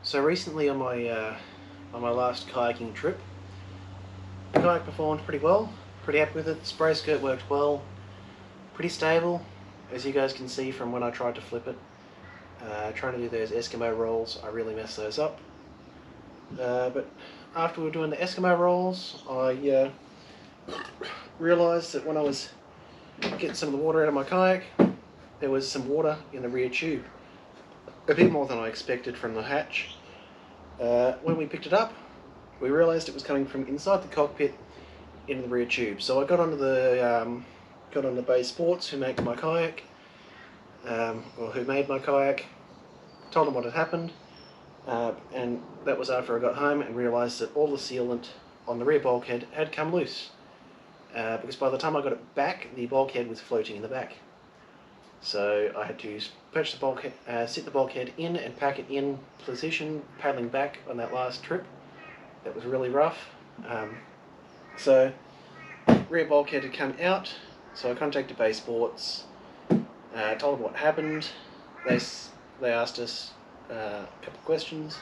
So recently on my last kayaking trip, the kayak performed pretty well. Pretty happy with it. The spray skirt worked well. Pretty stable, as you guys can see from when I tried to flip it. Trying to do those Eskimo rolls, I really messed those up. But after we were doing the Eskimo rolls, I realised that when I was getting some of the water out of my kayak, there was some water in the rear tube. A bit more than I expected from the hatch. When we picked it up, we realised it was coming from inside the cockpit into the rear tube. So I got onto the Bay Sports, who make my kayak, or who made my kayak, told them what had happened, and that was after I got home and realised that all the sealant on the rear bulkhead had come loose. Because by the time I got it back, the bulkhead was floating in the back. So I had to perch the bulkhead, sit the bulkhead in and pack it in position, paddling back on that last trip. That was really rough. So rear bulkhead had come out, so I contacted Bay Sports, told them what happened. They asked us a couple of questions.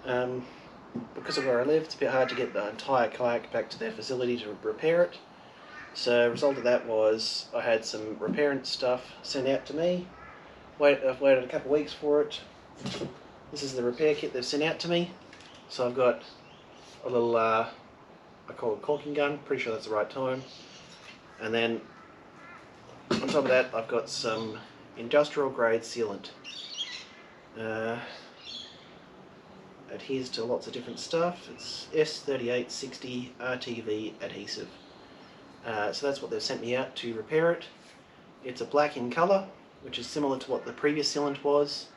Because of where I live, it's a bit hard to get the entire kayak back to their facility to repair it. So the result of that was I had some repair stuff sent out to me. I've waited a couple of weeks for it. This is the repair kit they've sent out to me. So I've got a little, I call it a caulking gun, pretty sure that's the right time. And then on top of that, I've got some industrial grade sealant. Adheres to lots of different stuff. It's S3860 RTV adhesive. So that's what they've sent me out to repair it. It's a black in colour, which is similar to what the previous sealant was.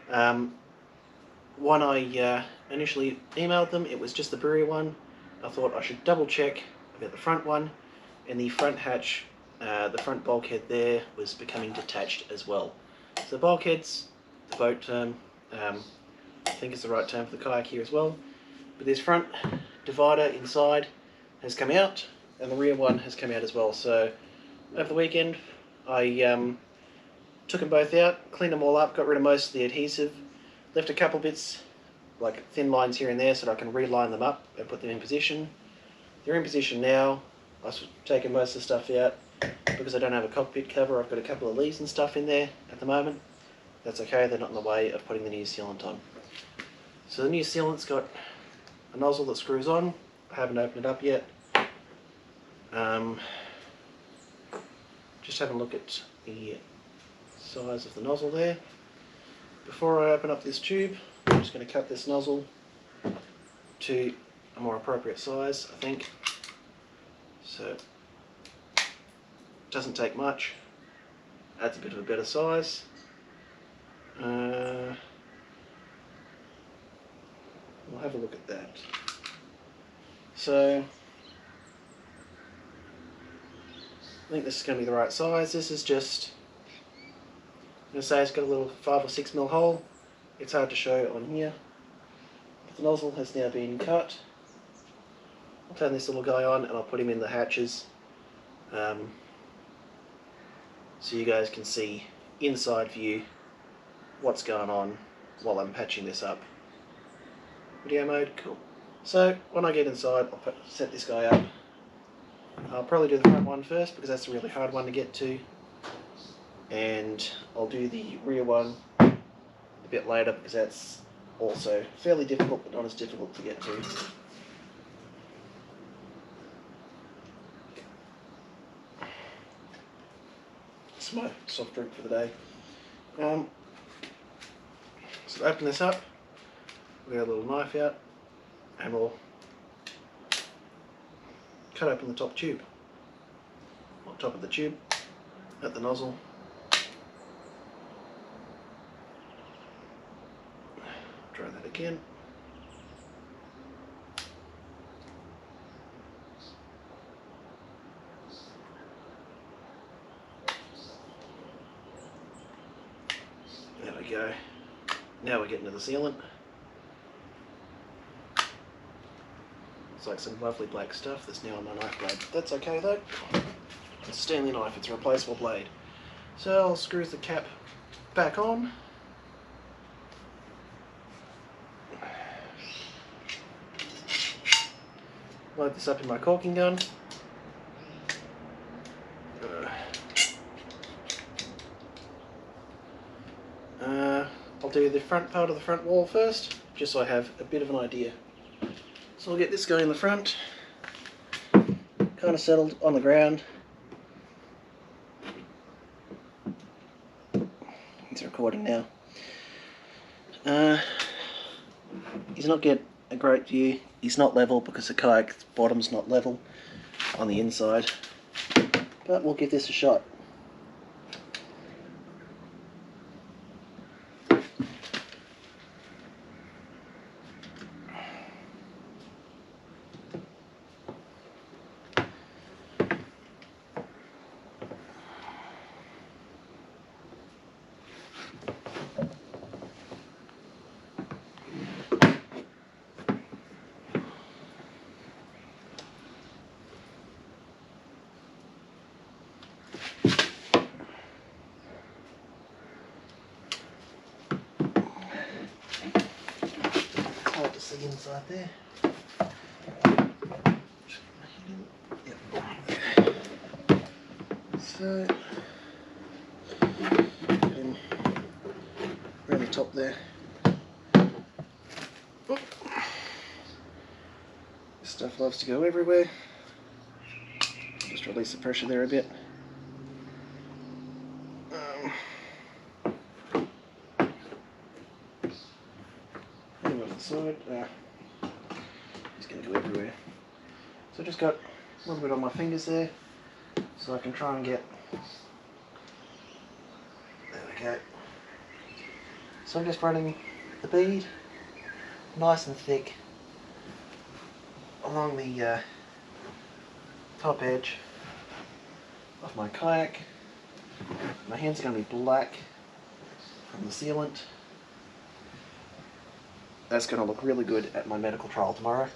When I initially emailed them, it was just the brewery one. I thought I should double check about the front one, and the front hatch, the front bulkhead there was becoming detached as well. So bulkheads, the boat term, I think it's the right term for the kayak here as well. But this front divider inside has come out, and the rear one has come out as well. So over the weekend I took them both out, cleaned them all up, got rid of most of the adhesive, left a couple bits like thin lines here and there so that I can reline them up and put them in position. They're in position now. I've taken most of the stuff out because I don't have a cockpit cover. I've got a couple of leaves and stuff in there at the moment. That's okay, they're not in the way of putting the new sealant on. So the new sealant's got a nozzle that screws on. I haven't opened it up yet. Just having a look at the size of the nozzle there. Before I open up this tube, I'm just going to cut this nozzle to a more appropriate size, I think. So it doesn't take much, adds a bit of a better size. We'll have a look at that. So I think this is going to be the right size. This is just, I'm going to say it's got a little 5 or 6 mil hole. It's hard to show on here. But the nozzle has now been cut. I'll turn this little guy on and I'll put him in the hatches so you guys can see inside view what's going on while I'm patching this up. Video mode, cool. So when I get inside, I'll set this guy up. I'll probably do the front one first because that's a really hard one to get to, and I'll do the rear one a bit later because that's also fairly difficult but not as difficult to get to. It's my soft drink for the day. So to open this up, we got a little knife out and we'll cut open the top tube, on top of the tube, at the nozzle. Try that again. There we go. Now we're getting to the sealant. It's like some lovely black stuff that's now on my knife blade. That's okay though. It's a Stanley knife, it's a replaceable blade. So I'll screw the cap back on. Load this up in my caulking gun. I'll do the front part of the front wall first, just so I have a bit of an idea. So I'll get this guy in the front, kind of settled on the ground. It's recording now. He's not getting a great view. He's not level because the kayak's bottom's not level on the inside, but we'll give this a shot. Hard to see inside there. Yep. So, get him around the top there. Oh. This stuff loves to go everywhere. Just release the pressure there a bit. Side, it's going to go everywhere. So I just got a little bit on my fingers there, so I can try and get. There we go. So I'm just running the bead nice and thick along the top edge of my kayak. My hands are going to be black from the sealant. That's going to look really good at my medical trial tomorrow.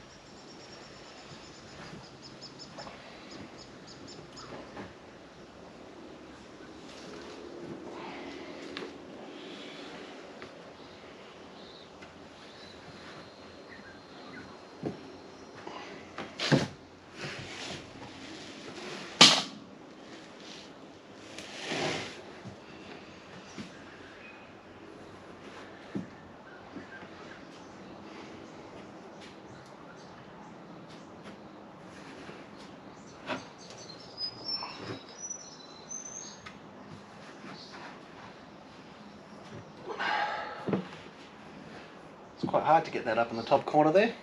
It's quite hard to get that up in the top corner there.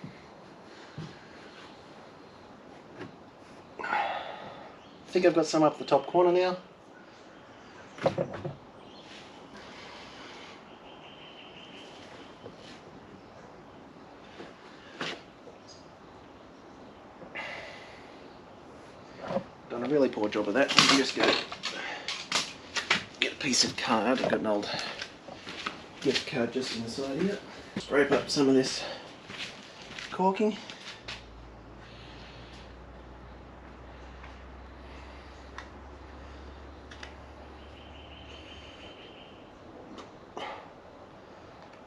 I think I've got some up the top corner now. Done a really poor job of that. I'm just going to get a piece of card. I've got an old gift card just inside here. Scrape up some of this caulking.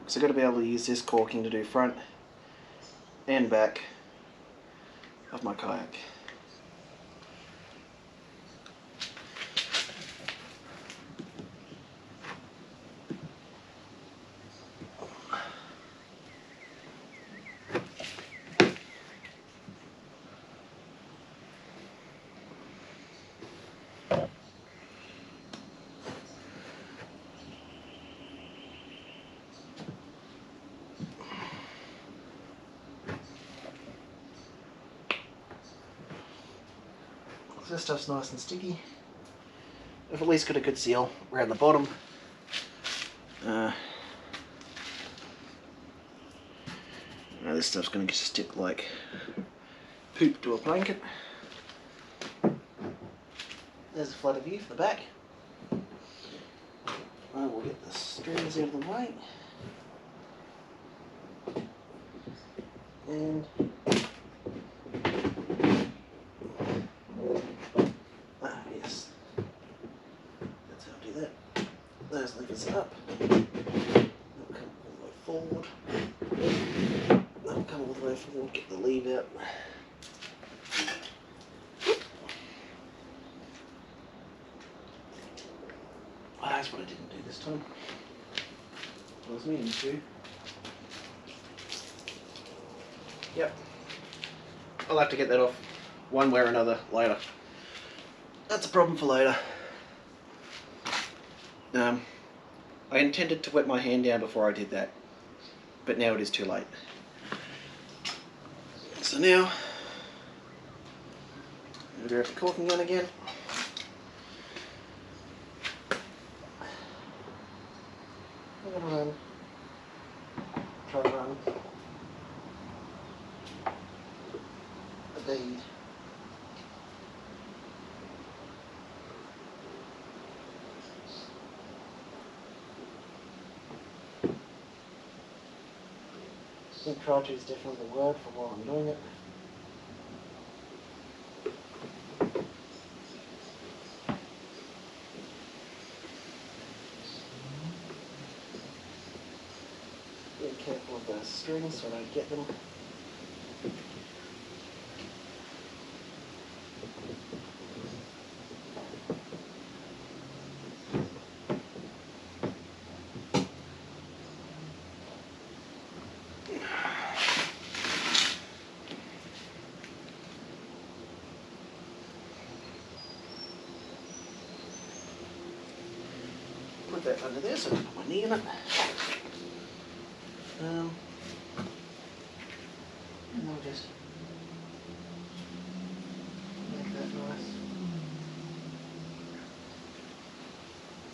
So I've got to be able to use this caulking to do front and back of my kayak. So this stuff's nice and sticky. I've at least got a good seal around the bottom. Now this stuff's going to stick like poop to a blanket. There's a flutter view for the back. I will get the strings out of the way. And yes, that's how I do that. Those levers up. They'll come all the way forward. They'll come all the way forward, get the lever out. what I didn't do this time. I was meaning to. Yep. I'll have to get that off one way or another later. That's a problem for later. I intended to wet my hand down before I did that, but now it is too late. So now, I'm going to grab the caulking gun again. I'm going to run. Try to run a bead. I think try to is definitely the word for while I'm doing it. Be careful of those strings so I don't get them. Put that under there so I don't put my knee in it. And I'll just make that nice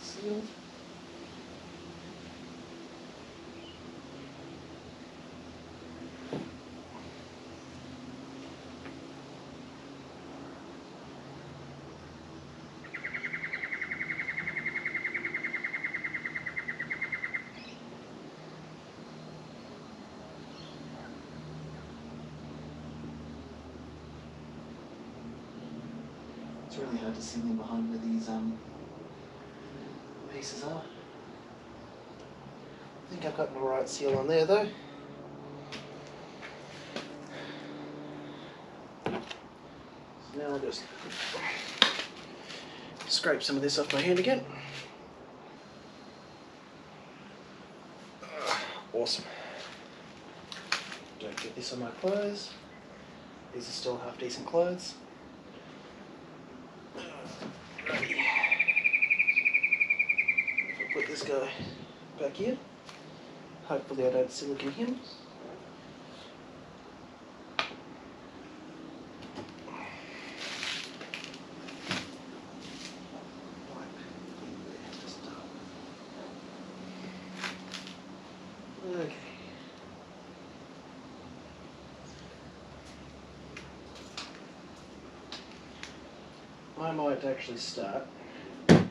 sealed. It's really hard to see them behind where these pieces are. I think I've got the right seal on there though. So now I'll just scrape some of this off my hand again. Awesome. Don't get this on my clothes. These are still half decent clothes. Righty. If I put this guy back here, hopefully I don't silicon him. Okay. I might actually start from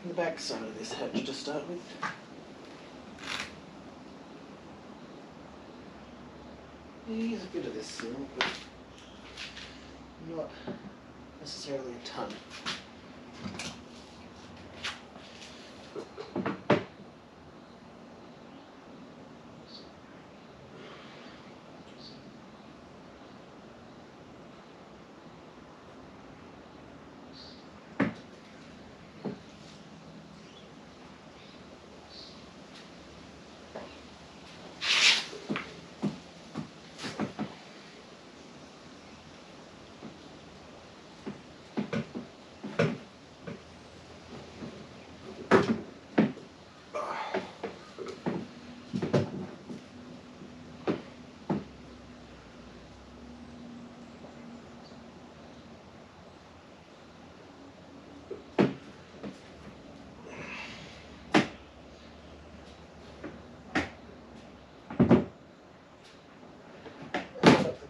the back side of this hatch to start with. Use a bit of this seal, but not necessarily a ton.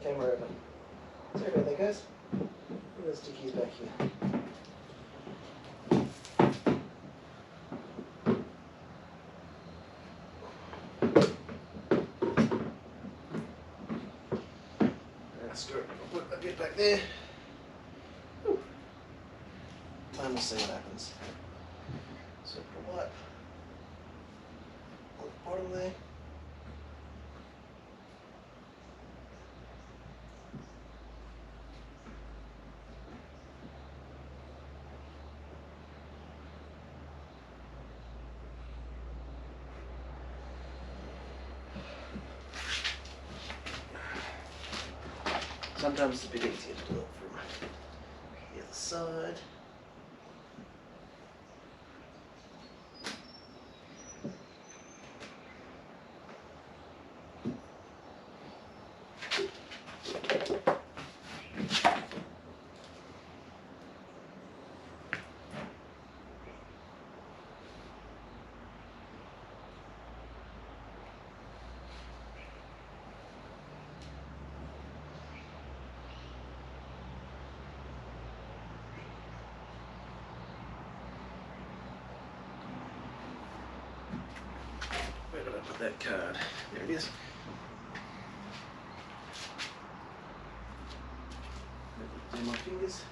Camera over. Sorry about that, guys. Put those stickies back here. That's good. I'll put a bit back there. Whew. And we'll see what happens. So put a wipe on the bottom there. Sometimes it's a bit easier to do it from the other side. Where did I put that card? There it is. Do my fingers.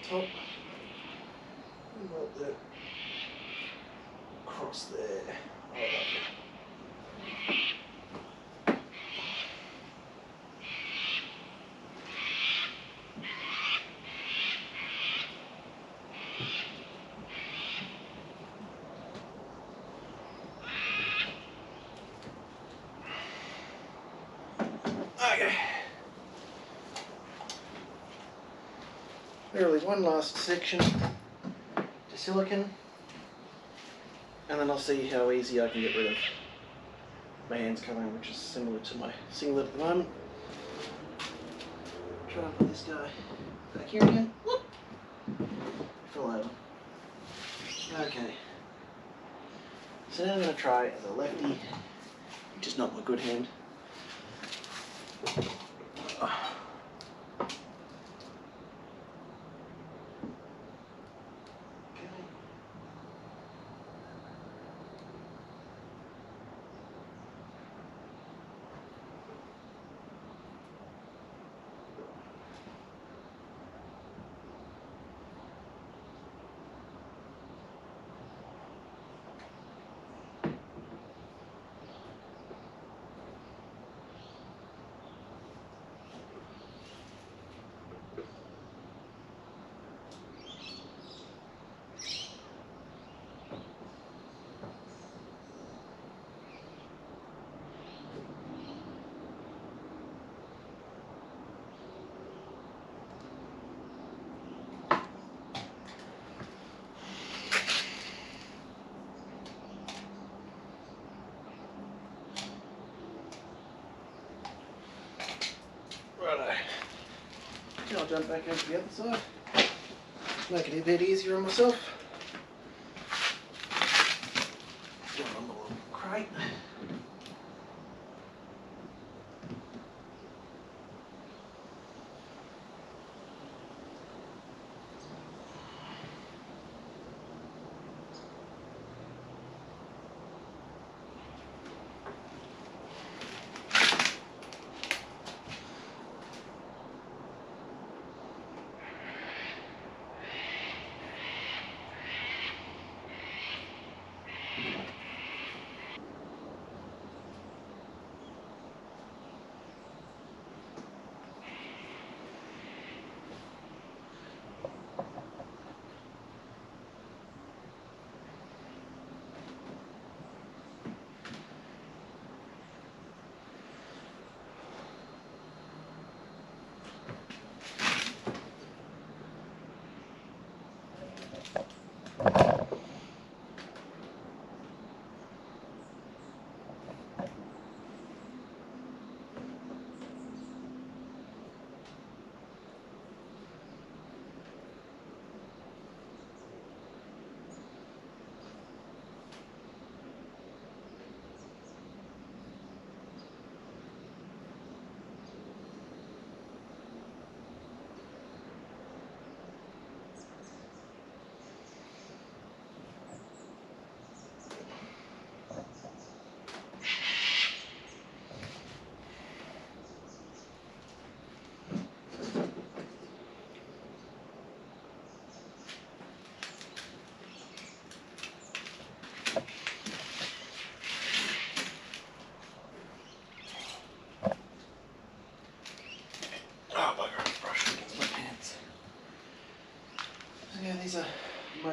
Top. And about the cross there. Oh, lovely. Okay. There is one last section to silicone, and then I'll see how easy I can get rid of my hands covering, which is similar to my singlet at the moment. Try and put this guy back here again. Whoop. Fell over. Okay. So now I'm going to try as a lefty, which is not my good hand. Righto. I'll jump back over to the other side. Make it a bit easier on myself. Get on the little crate.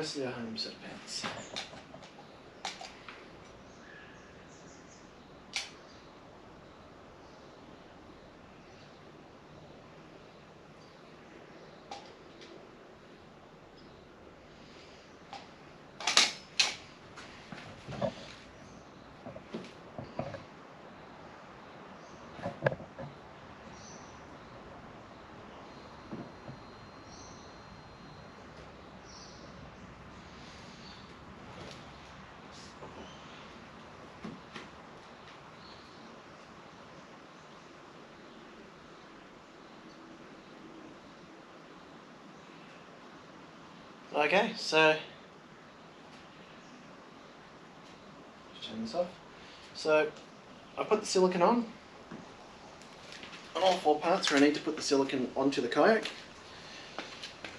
mostly a home set of pants. Okay, so just turn this off. So I put the silicone on all 4 parts where I need to put the silicone onto the kayak.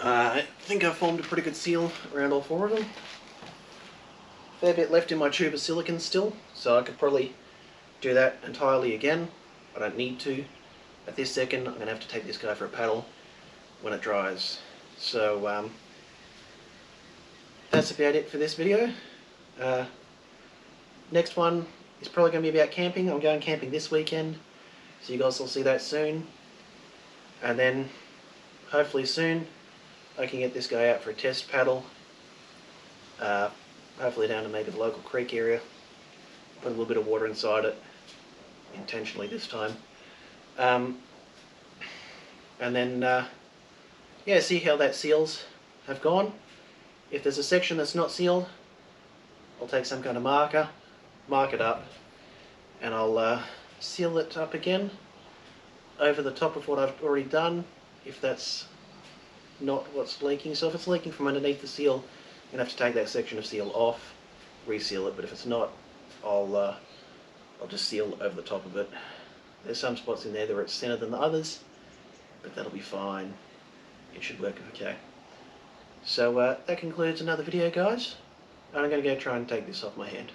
I think I've formed a pretty good seal around all 4 of them. Fair bit left in my tube of silicone still, so I could probably do that entirely again. I don't need to. At this second, I'm going to have to take this guy for a paddle when it dries. So that's about it for this video. Next one is probably going to be about camping. I'm going camping this weekend, so you guys will see that soon. And then, hopefully soon, I can get this guy out for a test paddle. Hopefully down to maybe the local creek area. Put a little bit of water inside it, intentionally this time. And then, yeah, see how that seals have gone. If there's a section that's not sealed, I'll take some kind of marker, mark it up, and I'll seal it up again over the top of what I've already done, if that's not what's leaking. So if it's leaking from underneath the seal, I'm going to have to take that section of seal off, reseal it, but if it's not, I'll just seal over the top of it. There's some spots in there where it's thinner than the others, but that'll be fine. It should work okay. So that concludes another video, guys. And I'm going to go try and take this off my hand.